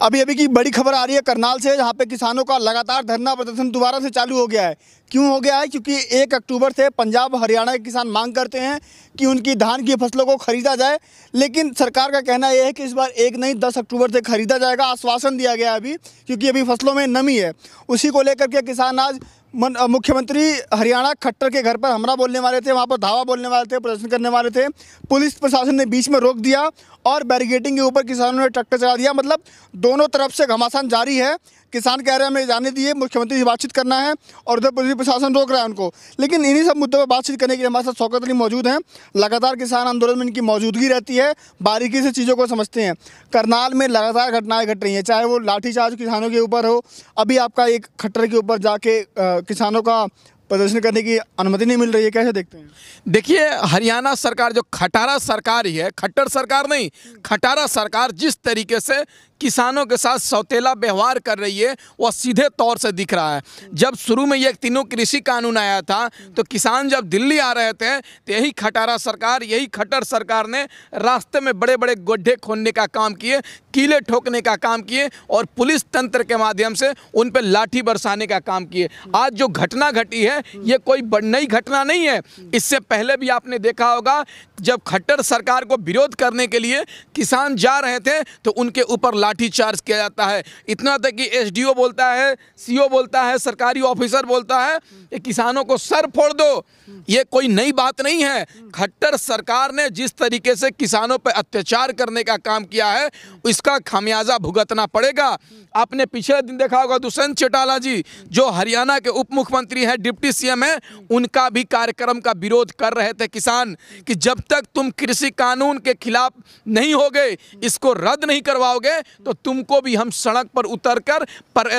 अभी अभी की बड़ी खबर आ रही है करनाल से, जहां पे किसानों का लगातार धरना प्रदर्शन दोबारा से चालू हो गया है। क्यों हो गया है? क्योंकि 1 अक्टूबर से पंजाब हरियाणा के किसान मांग करते हैं कि उनकी धान की फसलों को खरीदा जाए, लेकिन सरकार का कहना यह है कि इस बार 1 नहीं 10 अक्टूबर से खरीदा जाएगा। आश्वासन दिया गया अभी, क्योंकि अभी फसलों में नमी है। उसी को लेकर के किसान आज मुख्यमंत्री हरियाणा खट्टर के घर पर हमला बोलने वाले थे, वहाँ पर धावा बोलने वाले थे, प्रदर्शन करने वाले थे। पुलिस प्रशासन ने बीच में रोक दिया और बैरिकेडिंग के ऊपर किसानों ने ट्रैक्टर चला दिया। मतलब दोनों तरफ से घमासान जारी है। किसान कह रहे हैं हमें जाने दिए, मुख्यमंत्री से बातचीत करना है, और उधर पुलिस प्रशासन रोक रहा है उनको। लेकिन इन्हीं सब मुद्दों पर बातचीत करने के लिए हमारे साथ शौकत अली मौजूद हैं। लगातार किसान आंदोलन में इनकी मौजूदगी रहती है, बारीकी से चीज़ों को समझते हैं। करनाल में लगातार घटनाएं घट रही हैं, चाहे वो लाठीचार्ज किसानों के ऊपर हो, अभी आपका एक खट्टर के ऊपर जाके किसानों का प्रदर्शन करने की अनुमति नहीं मिल रही है। कैसे देखते हैं? देखिए, हरियाणा सरकार जो खटारा सरकार ही है, खट्टर सरकार नहीं, खटारा सरकार जिस तरीके से किसानों के साथ सौतेला व्यवहार कर रही है वह सीधे तौर से दिख रहा है। जब शुरू में ये तीनों कृषि कानून आया था तो किसान जब दिल्ली आ रहे थे तो यही खटारा सरकार, यही खट्टर सरकार ने रास्ते में बड़े बड़े गड्ढे खोदने का काम किए, कीले ठोकने का काम किए और पुलिस तंत्र के माध्यम से उन पर लाठी बरसाने का काम किए। आज जो घटना घटी है ये कोई नई घटना नहीं है। इससे पहले भी आपने देखा होगा, जब खट्टर सरकार को विरोध करने के लिए किसान जा रहे थे तो उनके ऊपर लाठी चार्ज किया जाता है। इतना तक कि एसडीओ बोलता है, सीओ बोलता है, सरकारी ऑफिसर बोलता है कि किसानों को सर फोड़ दो। ये कोई नई बात नहीं है। खट्टर सरकार ने जिस तरीके से किसानों पर अत्याचार करने का काम किया है इसका खामियाजा भुगतना पड़ेगा। आपने पिछले दिन देखा होगा दुष्यंत चौटाला जी जो हरियाणा के उप मुख्यमंत्री हैं, डिप्टी सीएम हैं, उनका भी कार्यक्रम का विरोध कर रहे थे किसान कि जब तक तुम कृषि कानून के खिलाफ नहीं होगे, इसको रद्द नहीं करवाओगे तो तुमको भी हम सड़क पर उतरकर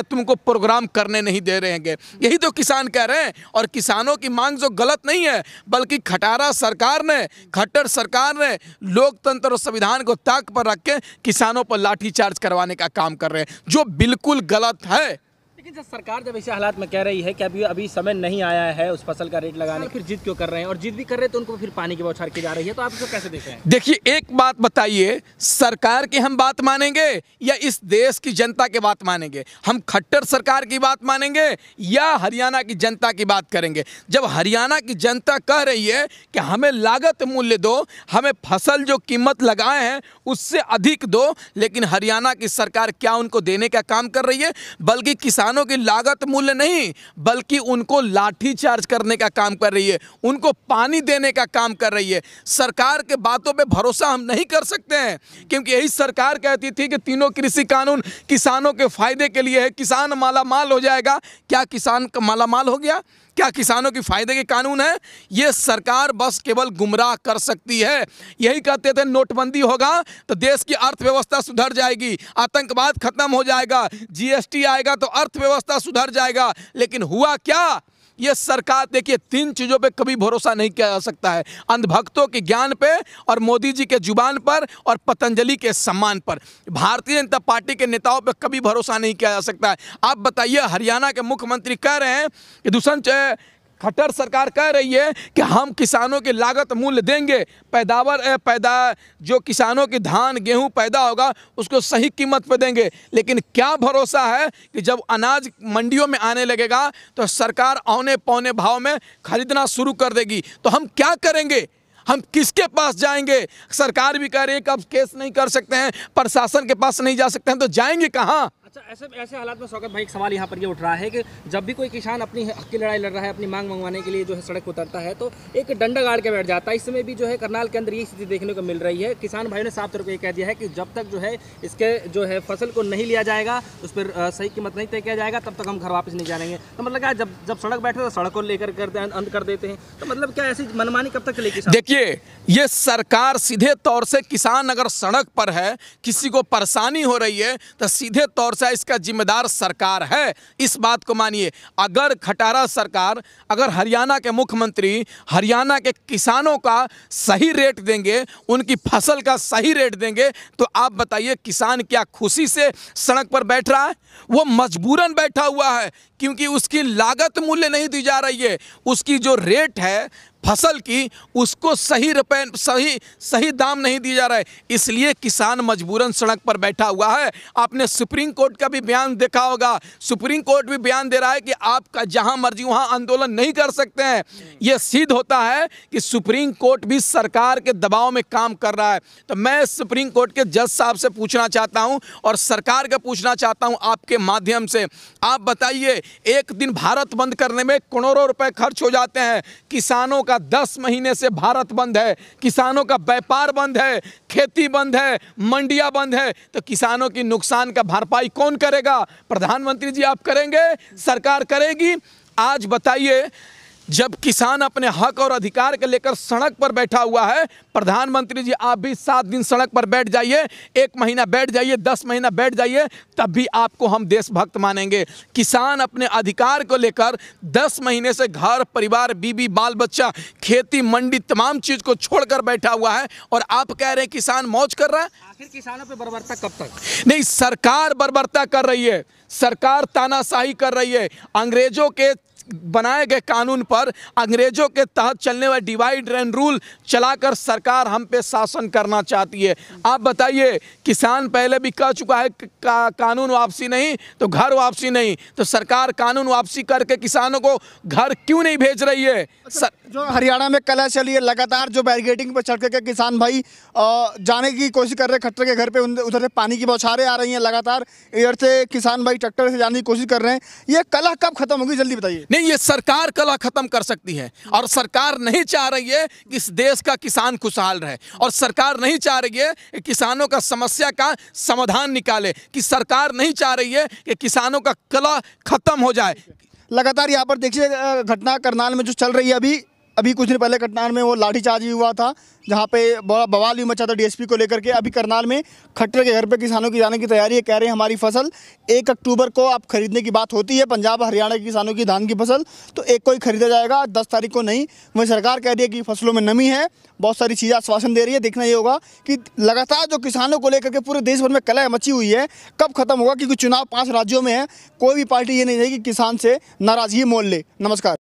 तुमको प्रोग्राम करने नहीं दे रहे हैं। यही तो किसान कह रहे हैं। और किसानों की मांग जो गलत नहीं है, बल्कि खटारा सरकार ने, खट्टर सरकार ने लोकतंत्र और संविधान को ताक पर रख के किसानों पर लाठीचार्ज करवाने का काम कर रहे हैं, जो बिल्कुल गलत है। लेकिन जब सरकार जब ऐसे हालात में कह रही है कि अभी समय नहीं आया है उस फसल का रेट लगाने, फिर जिद क्यों कर रहे हैं? और जिद भी कर रहे हैं तो उनको फिर पानी की बौछार की जा रही है, तो आप इसको कैसे देख रहे हैं? देखिए, एक बात बताइए, सरकार की हम बात मानेंगे या इस देश की जनता की बात मानेंगे? हम खट्टर सरकार की बात मानेंगे या हरियाणा की जनता की बात करेंगे? जब हरियाणा की जनता कह रही है कि हमें लागत मूल्य दो, हमें फसल जो कीमत लगाए हैं उससे अधिक दो, लेकिन हरियाणा की सरकार क्या उनको देने का काम कर रही है? बल्कि किसान की लागत मूल्य नहीं, बल्कि उनको लाठी चार्ज करने का काम कर रही है, उनको पानी देने का काम कर रही है। सरकार के बातों पे भरोसा हम नहीं कर सकते हैं, क्योंकि यही सरकार कहती थी कि तीनों कृषि कानून किसानों के फायदे के लिए है, किसान मालामाल हो जाएगा। क्या किसान मालामाल हो गया? क्या किसानों की फायदे के कानून है? ये सरकार बस केवल गुमराह कर सकती है। यही कहते थे नोटबंदी होगा तो देश की अर्थव्यवस्था सुधर जाएगी, आतंकवाद खत्म हो जाएगा, जीएसटी आएगा तो अर्थव्यवस्था सुधर जाएगा। लेकिन हुआ क्या? ये सरकार, देखिए, 3 चीज़ों पे कभी भरोसा नहीं किया जा सकता है: अंधभक्तों के ज्ञान पे, और मोदी जी के जुबान पर, और पतंजलि के सम्मान पर। भारतीय जनता पार्टी के नेताओं पे कभी भरोसा नहीं किया जा सकता है। आप बताइए, हरियाणा के मुख्यमंत्री कह रहे हैं कि दुष्यंत खट्टर सरकार कह रही है कि हम किसानों के लागत मूल्य देंगे, जो किसानों की धान गेहूं पैदा होगा उसको सही कीमत पे देंगे। लेकिन क्या भरोसा है कि जब अनाज मंडियों में आने लगेगा तो सरकार औने पौने भाव में खरीदना शुरू कर देगी? तो हम क्या करेंगे? हम किसके पास जाएंगे? सरकार भी कह रही है कि अब केस नहीं कर सकते हैं, प्रशासन के पास नहीं जा सकते हैं, तो जाएंगे कहाँ? अच्छा, ऐसे हालात में शौकत भाई एक सवाल यहाँ पर ये उठ रहा है कि जब भी कोई किसान अपनी हक की लड़ाई लड़ रहा है, अपनी मांग मंगवाने के लिए जो है सड़क उतरता है तो एक डंडा गाड़ के बैठ जाता है। इस समय भी जो है करनाल के अंदर ये स्थिति देखने को मिल रही है। किसान भाइयों ने साफ तौर पर ये कह दिया है कि जब तक जो है इसके जो है फसल को नहीं लिया जाएगा, उस पर सही कीमत नहीं तय किया जाएगा, तब तक हम घर वापस नहीं जाएंगे। तो मतलब क्या, जब सड़क बैठे तो सड़क को लेकर अंत कर देते हैं, तो मतलब क्या ऐसी मनमानी कब तक चलेगी? देखिए, ये सरकार सीधे तौर से, किसान अगर सड़क पर है, किसी को परेशानी हो रही है, तो सीधे तौर से इसका जिम्मेदार सरकार है। इस बात को मानिए। अगर खटारा सरकार, अगर हरियाणा के मुख्यमंत्री हरियाणा के किसानों का सही रेट देंगे, उनकी फसल का सही रेट देंगे, तो आप बताइए किसान क्या खुशी से सड़क पर बैठ रहा है? वो मजबूरन बैठा हुआ है, क्योंकि उसकी लागत मूल्य नहीं दी जा रही है। उसकी जो रेट है फसल की उसको सही दाम नहीं दिया जा रहा है, इसलिए किसान मजबूरन सड़क पर बैठा हुआ है। आपने सुप्रीम कोर्ट का भी बयान देखा होगा, सुप्रीम कोर्ट भी बयान दे रहा है कि आपका जहां मर्जी वहां आंदोलन नहीं कर सकते हैं। यह सिद्ध होता है कि सुप्रीम कोर्ट भी सरकार के दबाव में काम कर रहा है। तो मैं सुप्रीम कोर्ट के जज साहब से पूछना चाहता हूं और सरकार का पूछना चाहता हूं आपके माध्यम से, आप बताइए, एक दिन भारत बंद करने में करोड़ों रुपए खर्च हो जाते हैं। किसानों का 10 महीने से भारत बंद है, किसानों का व्यापार बंद है, खेती बंद है, मंडियां बंद है, तो किसानों की नुकसान का भरपाई कौन करेगा? प्रधानमंत्री जी आप करेंगे? सरकार करेगी? आज बताइए, जब किसान अपने हक और अधिकार के लेकर सड़क पर बैठा हुआ है, प्रधानमंत्री जी आप भी 7 दिन सड़क पर बैठ जाइए, 1 महीना बैठ जाइए, 10 महीना बैठ जाइए, तब भी आपको हम देशभक्त मानेंगे। किसान अपने अधिकार को लेकर 10 महीने से घर परिवार, बीबी बाल बच्चा, खेती मंडी तमाम चीज़ को छोड़कर बैठा हुआ है और आप कह रहे हैं किसान मौज कर रहा है। आखिर किसानों पे बर्बरता कब तक? नहीं, सरकार बर्बरता कर रही है, सरकार तानाशाही कर रही है। अंग्रेजों के बनाए गए कानून पर, अंग्रेजों के तहत चलने वाले डिवाइड एंड रूल चलाकर सरकार हम पे शासन करना चाहती है। आप बताइए, किसान पहले भी कह चुका है कानून वापसी नहीं तो घर वापसी नहीं, तो सरकार कानून वापसी करके किसानों को घर क्यों नहीं भेज रही है? जो हरियाणा में कलह चली है, लगातार जो बैरिकेडिंग पर चढ़ के किसान भाई जाने की कोशिश कर रहे हैं खट्टर के घर पे, उधर से पानी की बौछारें आ रही हैं, लगातार इधर से किसान भाई ट्रैक्टर से जाने की कोशिश कर रहे हैं। ये कलह कब खत्म होगी, जल्दी बताइए। नहीं, ये सरकार कलह खत्म कर सकती है और सरकार नहीं चाह रही है कि इस देश का किसान खुशहाल रहे, और सरकार नहीं चाह रही है कि किसानों का समस्या का समाधान निकाले, कि सरकार नहीं चाह रही है कि किसानों का कलह खत्म हो जाए। लगातार यहाँ पर देखिए घटना करनाल में जो चल रही है, अभी कुछ दिन पहले करनाल में वो लाठीचार्ज भी हुआ था, जहाँ पे बड़ा बवाल भी मचा था डीएसपी को लेकर के। अभी करनाल में खट्टर के घर पे किसानों की जाने की तैयारी है, कह रहे हैं हमारी फसल 1 अक्टूबर को आप खरीदने की बात होती है, पंजाब हरियाणा के किसानों की धान की फसल तो 1 को ही खरीदा जाएगा, 10 तारीख को नहीं। वहीं सरकार कह रही है कि फसलों में नमी है, बहुत सारी चीज़ें आश्वासन दे रही है। देखना ये होगा कि लगातार जो किसानों को लेकर के पूरे देश भर में कलह मची हुई है, कब खत्म होगा, क्योंकि चुनाव 5 राज्यों में है। कोई भी पार्टी ये नहीं है कि किसान से नाराजगी मोल ले। नमस्कार।